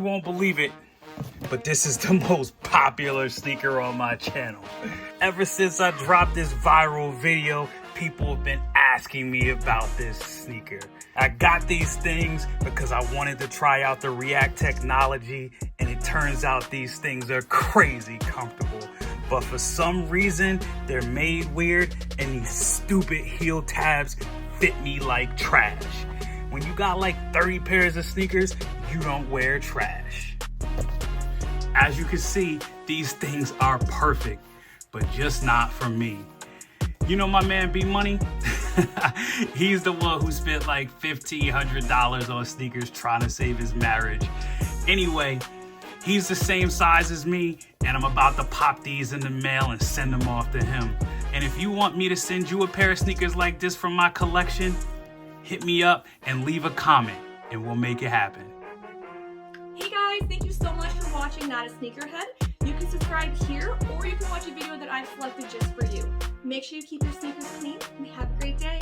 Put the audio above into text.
won't believe it, but this is the most popular sneaker on my channel. Ever since I dropped this viral video, people have been asking me about this sneaker. I got these things because I wanted to try out the React technology, and it turns out these things are crazy comfortable. But for some reason, they're made weird, and these stupid heel tabs fit me like trash. When you got like 30 pairs of sneakers, you don't wear trash. As you can see, these things are perfect, but just not for me. You know my man B Money? He's the one who spent like $1,500 on sneakers trying to save his marriage. Anyway, he's the same size as me, and I'm about to pop these in the mail and send them off to him. And if you want me to send you a pair of sneakers like this from my collection, hit me up and leave a comment, and we'll make it happen. Hey guys, thank you so much for watching Not a Sneakerhead. You can subscribe here, or you can watch a video that I've selected just for you. Make sure you keep your sneakers clean and have a great day.